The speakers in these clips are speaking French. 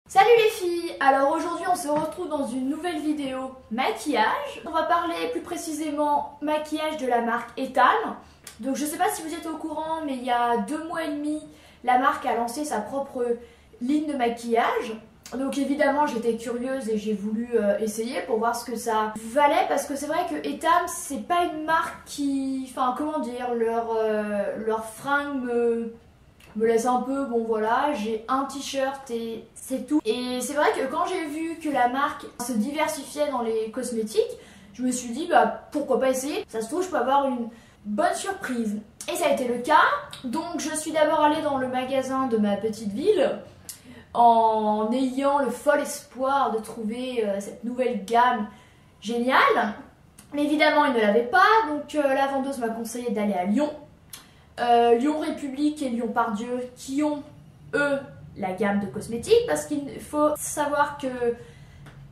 Salut les filles! Alors aujourd'hui on se retrouve dans une nouvelle vidéo maquillage. On va parler plus précisément maquillage de la marque Etam. Donc je sais pas si vous êtes au courant, mais il y a 2 mois et demi la marque a lancé sa propre ligne de maquillage. Donc évidemment j'étais curieuse et j'ai voulu essayer pour voir ce que ça valait, parce que c'est vrai que Etam c'est pas une marque qui... Enfin comment dire, leur fringue me laisse un peu, bon voilà, j'ai un t-shirt et c'est tout. Et c'est vrai que quand j'ai vu que la marque se diversifiait dans les cosmétiques, je me suis dit bah pourquoi pas essayer, ça se trouve je peux avoir une bonne surprise. Et ça a été le cas. Donc je suis d'abord allée dans le magasin de ma petite ville en ayant le fol espoir de trouver cette nouvelle gamme géniale. Mais évidemment ils ne l'avaient pas, donc la vendeuse m'a conseillé d'aller à Lyon. Lyon République et Lyon Pardieu qui ont, eux, la gamme de cosmétiques, parce qu'il faut savoir que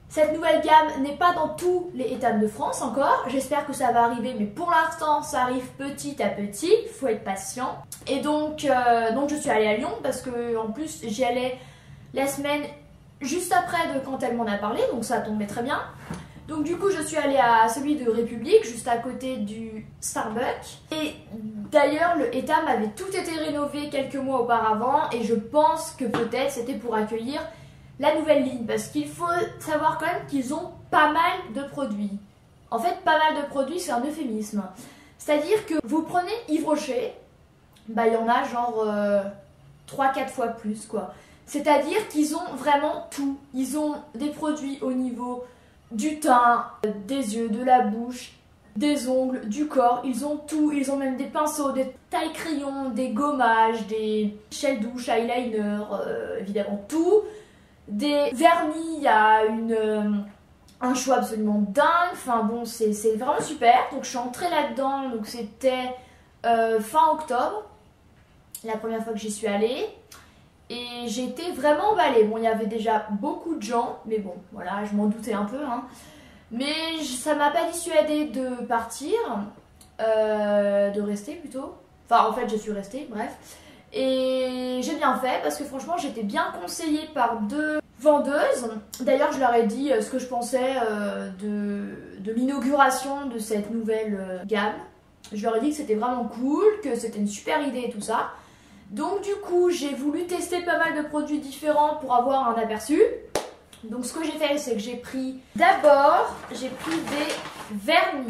cette nouvelle gamme n'est pas dans tous les Etam de France encore. J'espère que ça va arriver, mais pour l'instant ça arrive petit à petit, il faut être patient. Et donc je suis allée à Lyon parce que en plus j'y allais la semaine juste après de quand elle m'en a parlé, donc ça tombait très bien. Donc du coup je suis allée à celui de République, juste à côté du Starbucks. Et d'ailleurs le Etam avait tout été rénové quelques mois auparavant, et je pense que peut-être c'était pour accueillir la nouvelle ligne, parce qu'il faut savoir quand même qu'ils ont pas mal de produits. En fait pas mal de produits c'est un euphémisme. C'est-à-dire que vous prenez Yves Rocher, bah il y en a genre 3-4 fois plus quoi. C'est-à-dire qu'ils ont vraiment tout. Ils ont des produits au niveau du teint, des yeux, de la bouche, des ongles, du corps, ils ont tout. Ils ont même des pinceaux, des taille-crayons, des gommages, des gels douche, eyeliner, évidemment tout. Des vernis, il y a un choix absolument dingue. Enfin bon, c'est vraiment super. Donc je suis entrée là-dedans, donc c'était fin octobre, la première fois que j'y suis allée. Et j'ai été vraiment emballée. Bon, il y avait déjà beaucoup de gens, mais bon, voilà, je m'en doutais un peu, hein. Mais ça m'a pas dissuadée de partir, de rester plutôt. Enfin, en fait, je suis restée, bref. Et j'ai bien fait, parce que franchement, j'étais bien conseillée par 2 vendeuses. D'ailleurs, je leur ai dit ce que je pensais de l'inauguration de cette nouvelle gamme. Je leur ai dit que c'était vraiment cool, que c'était une super idée et tout ça. Donc du coup j'ai voulu tester pas mal de produits différents pour avoir un aperçu. Donc ce que j'ai fait, c'est que j'ai pris d'abord des vernis.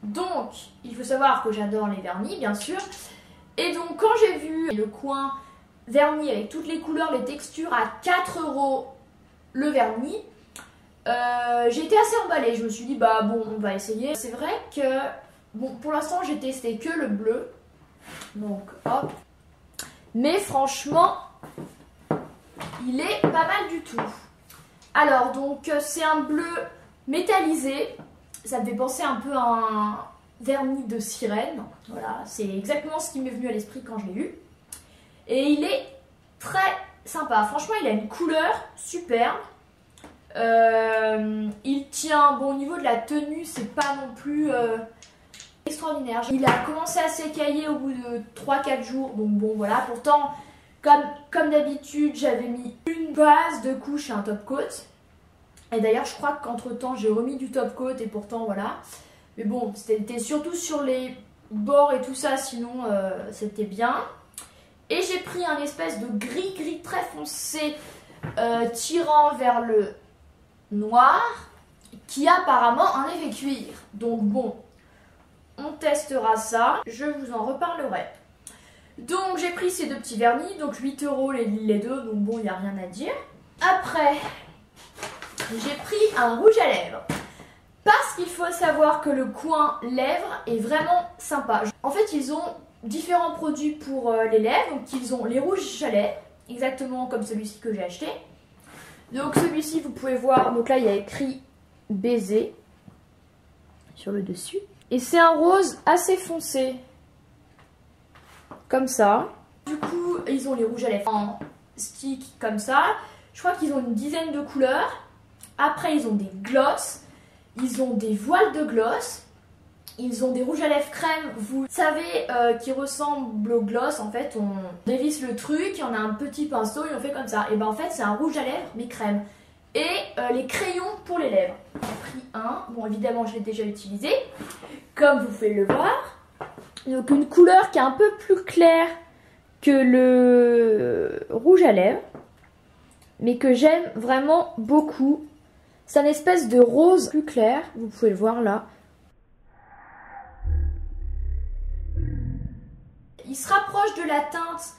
Donc il faut savoir que j'adore les vernis bien sûr. Et donc quand j'ai vu le coin vernis avec toutes les couleurs, les textures à 4 € le vernis, j'ai été assez emballée. Je me suis dit bah bon on va essayer. C'est vrai que bon pour l'instant j'ai testé que le bleu. Donc hop. Mais franchement, il est pas mal du tout. Alors donc c'est un bleu métallisé. Ça me fait penser un peu à un vernis de sirène. Voilà, c'est exactement ce qui m'est venu à l'esprit quand je l'ai eu. Et il est très sympa. Franchement, il a une couleur superbe. Il tient, bon au niveau de la tenue, c'est pas non plus... extraordinaire. Il a commencé à s'écailler au bout de 3-4 jours, donc bon voilà. Pourtant comme d'habitude j'avais mis une base de couche et un top coat, et d'ailleurs je crois qu'entre temps j'ai remis du top coat, et pourtant voilà. Mais bon c'était surtout sur les bords et tout ça, sinon c'était bien. Et j'ai pris un espèce de gris très foncé tirant vers le noir, qui a apparemment un effet cuir. Donc bon, on testera ça, je vous en reparlerai. Donc j'ai pris ces 2 petits vernis, donc 8 € les 2, donc bon il n'y a rien à dire. Après j'ai pris un rouge à lèvres, parce qu'il faut savoir que le coin lèvres est vraiment sympa. En fait ils ont différents produits pour les lèvres, donc ils ont les rouges chalet, exactement comme celui-ci que j'ai acheté. Donc celui-ci vous pouvez voir, donc là il y a écrit baiser sur le dessus. Et c'est un rose assez foncé, comme ça. Du coup, ils ont les rouges à lèvres en stick, comme ça. Je crois qu'ils ont une dizaine de couleurs. Après, ils ont des gloss. Ils ont des voiles de gloss. Ils ont des rouges à lèvres crème, vous savez, qui ressemblent au gloss. En fait, on dévisse le truc, on a un petit pinceau et on fait comme ça. Et ben en fait, c'est un rouge à lèvres mais crème. Et les crayons pour les lèvres. J'ai pris un, bon évidemment je l'ai déjà utilisé, comme vous pouvez le voir. Donc une couleur qui est un peu plus claire que le rouge à lèvres, mais que j'aime vraiment beaucoup. C'est une espèce de rose plus clair, vous pouvez le voir là. Il se rapproche de la teinte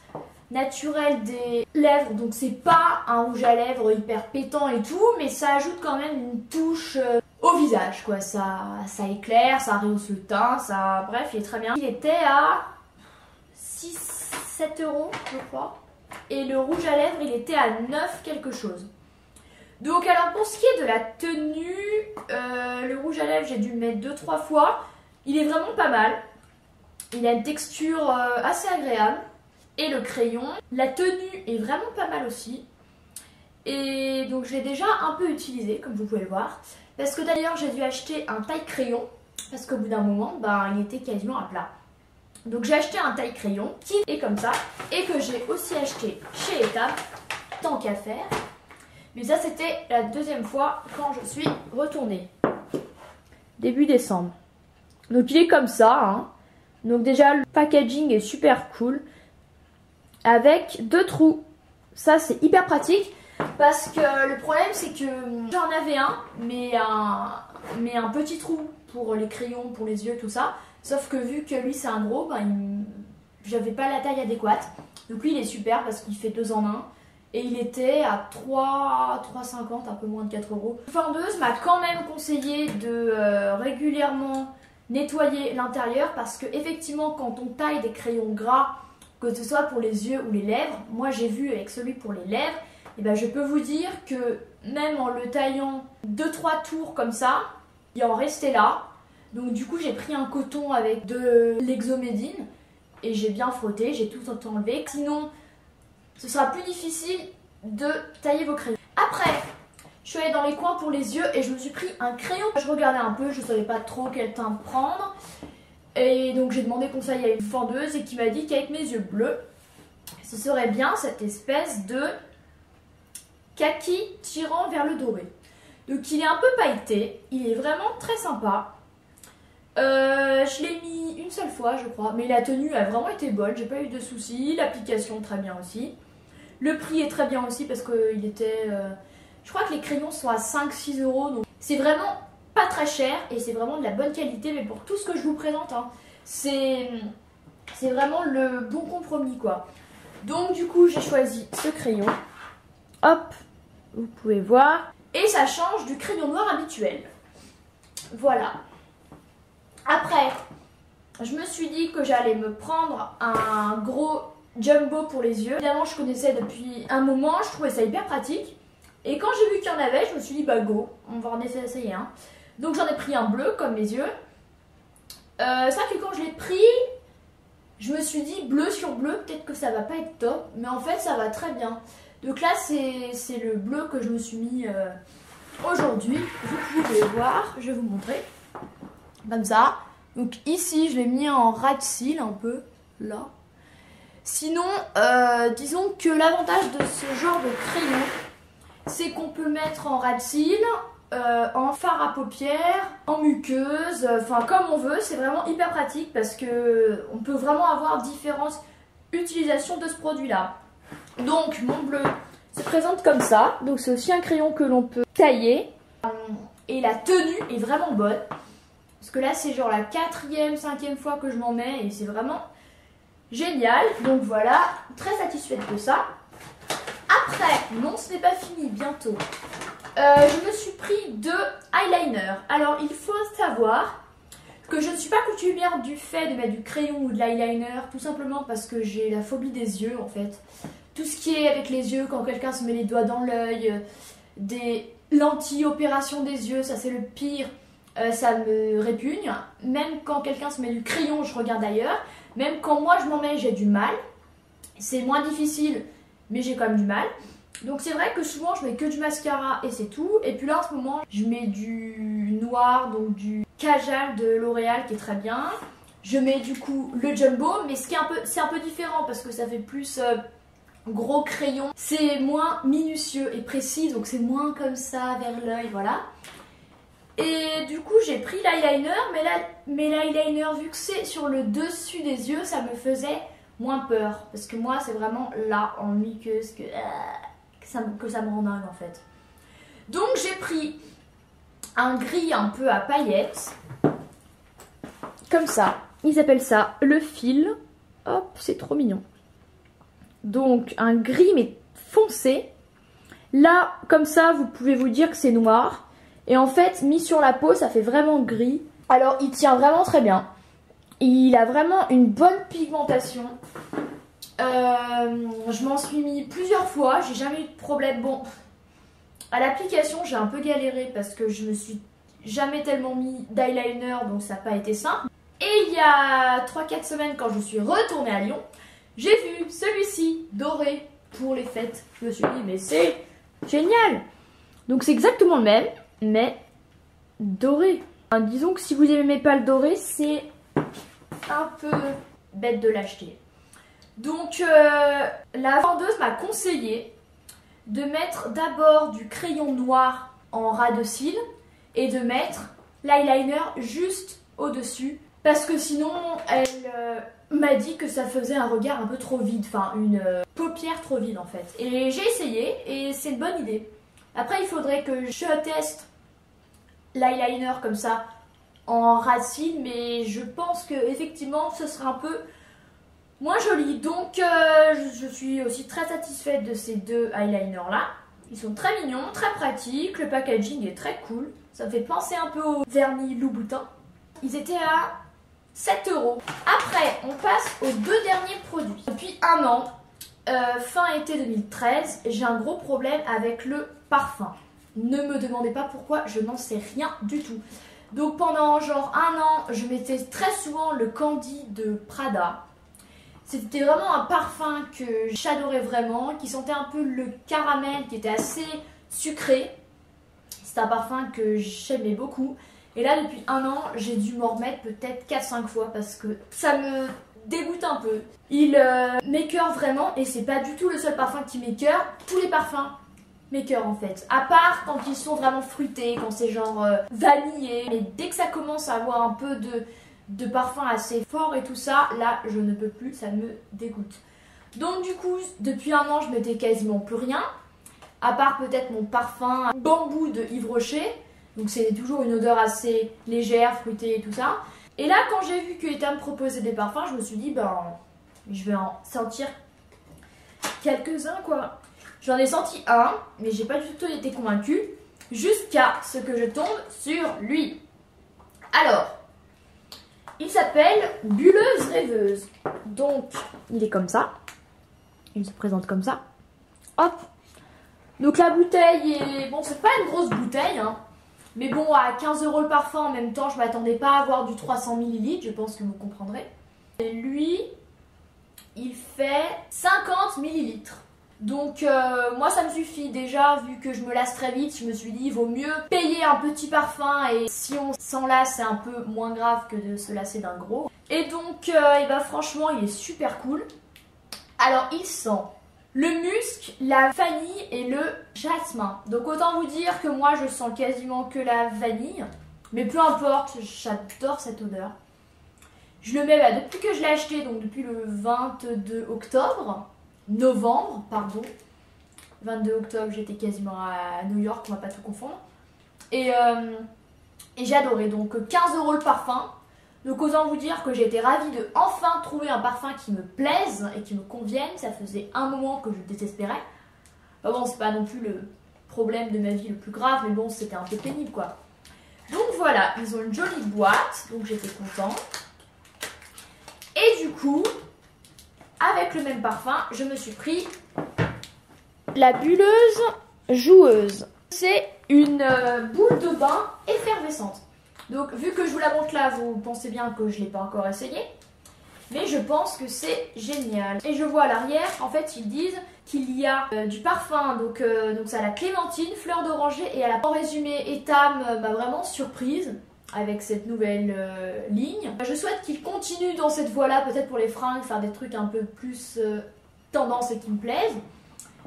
naturelle des lèvres, donc c'est pas un rouge à lèvres hyper pétant et tout, mais ça ajoute quand même une touche au visage, quoi. Ça éclaire, ça rehausse le teint, ça... Bref, il est très bien. Il était à 6-7 euros, je crois. Et le rouge à lèvres, il était à 9 quelque chose. Donc alors pour ce qui est de la tenue, le rouge à lèvres, j'ai dû le mettre 2-3 fois. Il est vraiment pas mal. Il a une texture assez agréable. Et le crayon, la tenue est vraiment pas mal aussi. Et donc je l'ai déjà un peu utilisé, comme vous pouvez le voir. Parce que d'ailleurs j'ai dû acheter un taille crayon. Parce qu'au bout d'un moment, ben, il était quasiment à plat. Donc j'ai acheté un taille crayon qui est comme ça. Et que j'ai aussi acheté chez Etam, tant qu'à faire. Mais ça c'était la deuxième fois quand je suis retournée. Début décembre. Donc il est comme ça, hein. Donc déjà le packaging est super cool. Avec 2 trous. Ça c'est hyper pratique. Parce que le problème c'est que j'en avais un mais un petit trou pour les crayons, pour les yeux, tout ça. Sauf que vu que lui c'est un gros, ben, j'avais pas la taille adéquate. Donc lui il est super parce qu'il fait 2 en 1. Et il était à 3,50, un peu moins de 4 euros. La vendeuse m'a quand même conseillé de régulièrement nettoyer l'intérieur. Parce que effectivement quand on taille des crayons gras, que ce soit pour les yeux ou les lèvres, moi j'ai vu avec celui pour les lèvres, et ben je peux vous dire que même en le taillant 2-3 tours comme ça, il en restait là. Donc du coup j'ai pris un coton avec de l'exomédine et j'ai bien frotté, j'ai tout enlevé. Sinon ce sera plus difficile de tailler vos crayons. Après, je suis allée dans les coins pour les yeux et je me suis pris un crayon. Je regardais un peu, je ne savais pas trop quel teint prendre. Et donc j'ai demandé conseil à une vendeuse et qui m'a dit qu'avec mes yeux bleus, ce serait bien cette espèce de kaki tirant vers le doré. Donc il est un peu pailleté, il est vraiment très sympa. Je l'ai mis une seule fois je crois, mais la tenue a vraiment été bonne, j'ai pas eu de soucis, l'application très bien aussi. Le prix est très bien aussi parce qu'il était... je crois que les crayons sont à 5-6 euros, donc c'est vraiment pas très cher et c'est vraiment de la bonne qualité, mais pour tout ce que je vous présente, hein, c'est vraiment le bon compromis quoi. Donc du coup j'ai choisi ce crayon, hop, vous pouvez voir, et ça change du crayon noir habituel. Voilà. Après, je me suis dit que j'allais me prendre un gros jumbo pour les yeux. Évidemment je connaissais depuis un moment, je trouvais ça hyper pratique. Et quand j'ai vu qu'il y en avait, je me suis dit bah go, on va en essayer un. Donc j'en ai pris un bleu comme mes yeux. Ça que quand je l'ai pris, je me suis dit bleu sur bleu, peut-être que ça va pas être top. Mais en fait ça va très bien. Donc là c'est le bleu que je me suis mis aujourd'hui. Vous pouvez voir, je vais vous montrer. Comme ça. Donc ici je l'ai mis en ras de cils un peu, là. Sinon, disons que l'avantage de ce genre de crayon, c'est qu'on peut le mettre en ras de cils, en fard à paupières, en muqueuse, enfin comme on veut. C'est vraiment hyper pratique parce que on peut vraiment avoir différentes utilisations de ce produit-là. Donc mon bleu se présente comme ça. Donc c'est aussi un crayon que l'on peut tailler. Et la tenue est vraiment bonne. Parce que là c'est genre la 4e, 5e fois que je m'en mets et c'est vraiment génial. Donc voilà, très satisfaite de ça. Après, non ce n'est pas fini, bientôt. Je me suis pris 2 eyeliners. Alors il faut savoir que je ne suis pas coutumière du fait de mettre du crayon ou de l'eyeliner. Tout simplement parce que j'ai la phobie des yeux en fait. Tout ce qui est avec les yeux, quand quelqu'un se met les doigts dans l'œil, des lentilles, opération des yeux, ça c'est le pire. Ça me répugne. Même quand quelqu'un se met du crayon, je regarde ailleurs. Même quand moi je m'en mets, j'ai du mal. C'est moins difficile, mais j'ai quand même du mal. Donc c'est vrai que souvent je mets que du mascara et c'est tout. Et puis là en ce moment, je mets du noir, donc du Kajal de L'Oréal qui est très bien. Je mets du coup le Jumbo, mais c'est un peu différent parce que ça fait plus gros crayon. C'est moins minutieux et précis, donc c'est moins comme ça vers l'œil, voilà. Et du coup j'ai pris l'eyeliner, mais l'eyeliner vu que c'est sur le dessus des yeux, ça me faisait moins peur. Parce que moi c'est vraiment là en muqueuse que ça me rend dingue en fait. Donc j'ai pris un gris un peu à paillettes. Comme ça. Ils appellent ça le fil. Hop, c'est trop mignon. Donc un gris mais foncé. Là, comme ça, vous pouvez vous dire que c'est noir. Et en fait, mis sur la peau, ça fait vraiment gris. Alors, il tient vraiment très bien. Il a vraiment une bonne pigmentation. Je m'en suis mis plusieurs fois. J'ai jamais eu de problème. Bon, à l'application, j'ai un peu galéré parce que je me suis jamais tellement mis d'eyeliner. Donc, ça n'a pas été simple. Et il y a 3-4 semaines, quand je suis retournée à Lyon, j'ai vu celui-ci doré pour les fêtes. Je me suis dit, mais c'est génial! Donc c'est exactement le même, mais doré. Disons que si vous n'aimez pas le doré, c'est un peu bête de l'acheter. Donc la vendeuse m'a conseillé de mettre d'abord du crayon noir en ras de cils et de mettre l'eyeliner juste au-dessus. Parce que sinon, elle m'a dit que ça faisait un regard un peu trop vide, enfin une paupière trop vide en fait. Et j'ai essayé et c'est une bonne idée. Après, il faudrait que je teste l'eyeliner comme ça en racine, mais je pense que effectivement, ce sera un peu moins joli. Donc, je suis aussi très satisfaite de ces deux eyeliners là. Ils sont très mignons, très pratiques, le packaging est très cool. Ça me fait penser un peu au vernis Louboutin. Ils étaient à 7 €. Après, on passe aux deux derniers produits. Depuis un an, fin été 2013, j'ai un gros problème avec le parfum. Ne me demandez pas pourquoi, je n'en sais rien du tout. Donc pendant genre un an, je mettais très souvent le Candy de Prada. C'était vraiment un parfum que j'adorais vraiment, qui sentait un peu le caramel, qui était assez sucré. C'est un parfum que j'aimais beaucoup. Et là, depuis un an, j'ai dû m'en remettre peut-être 4-5 fois parce que ça me dégoûte un peu. Il m'écœure vraiment et c'est pas du tout le seul parfum qui m'écœure. Tous les parfums m'écœurent en fait. À part quand ils sont vraiment fruités, quand c'est genre vanillé. Mais dès que ça commence à avoir un peu de parfum assez fort et tout ça, là, je ne peux plus, ça me dégoûte. Donc du coup, depuis un an, je mettais quasiment plus rien. À part peut-être mon parfum bambou de Yves Rocher. Donc c'est toujours une odeur assez légère, fruitée et tout ça. Et là, quand j'ai vu que Ethan me proposait des parfums, je me suis dit, ben, je vais en sentir quelques-uns, quoi. J'en ai senti un, mais j'ai pas du tout été convaincue, jusqu'à ce que je tombe sur lui. Alors, il s'appelle Bulleuse Rêveuse. Donc, il est comme ça. Il se présente comme ça. Hop. Donc la bouteille est... Bon, c'est pas une grosse bouteille, hein. Mais bon, à 15 € le parfum, en même temps, je m'attendais pas à avoir du 300 ml, je pense que vous comprendrez. Et lui, il fait 50 ml. Donc, moi, ça me suffit. Déjà, vu que je me lasse très vite, je me suis dit, il vaut mieux payer un petit parfum. Et si on s'en lasse, c'est un peu moins grave que de se lasser d'un gros. Et donc, et ben, franchement, il est super cool. Alors, il sent le musc, la vanille et le jasmin. Donc autant vous dire que moi je sens quasiment que la vanille. Mais peu importe, j'adore cette odeur. Je le mets depuis que je l'ai acheté, donc depuis le 22 octobre. Novembre, pardon. 22 octobre, j'étais quasiment à New York, on va pas tout confondre. Et j'ai adoré. Donc 15 € le parfum. Donc autant vous dire que j'ai été ravie de enfin trouver un parfum qui me plaise et qui me convienne. Ça faisait un moment que je désespérais. Enfin bon, c'est pas non plus le problème de ma vie le plus grave, mais bon, c'était un peu pénible quoi. Donc voilà, ils ont une jolie boîte, donc j'étais contente. Et du coup, avec le même parfum, je me suis pris la Bulleuse Joueuse. C'est une boule de bain effervescente. Donc vu que je vous la montre là, vous pensez bien que je ne l'ai pas encore essayé. Mais je pense que c'est génial. Et je vois à l'arrière, en fait, ils disent qu'il y a du parfum, donc ça a la clémentine, fleur d'oranger et en résumé, Etam m'a vraiment surprise avec cette nouvelle ligne. Je souhaite qu'il continue dans cette voie-là, peut-être pour les fringues, faire des trucs un peu plus tendance et qui me plaisent.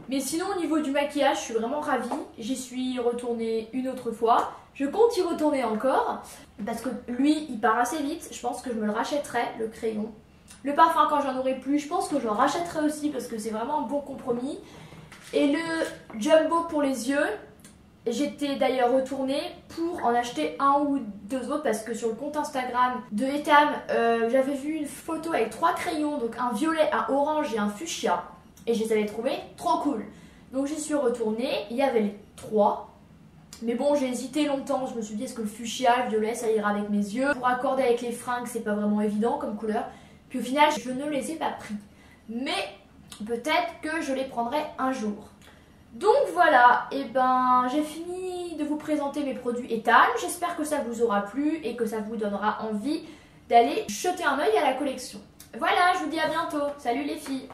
Mais sinon au niveau du maquillage, je suis vraiment ravie. J'y suis retournée une autre fois. Je compte y retourner encore parce que lui, il part assez vite. Je pense que je me le rachèterai, le crayon. Le parfum, quand j'en aurai plus, je pense que je le rachèterai aussi parce que c'est vraiment un bon compromis. Et le jumbo pour les yeux, j'étais d'ailleurs retournée pour en acheter un ou deux autres parce que sur le compte Instagram de Etam, j'avais vu une photo avec 3 crayons, donc un violet, un orange et un fuchsia. Et je les avais trouvés trop cool. Donc j'y suis retournée, il y avait les 3. Mais bon, j'ai hésité longtemps, je me suis dit est-ce que le fuchsia, le violet, ça ira avec mes yeux. Pour accorder avec les fringues, c'est pas vraiment évident comme couleur. Puis au final, je ne les ai pas pris. Mais peut-être que je les prendrai un jour. Donc voilà, et ben j'ai fini de vous présenter mes produits Etam. J'espère que ça vous aura plu et que ça vous donnera envie d'aller jeter un œil à la collection. Voilà, je vous dis à bientôt. Salut les filles!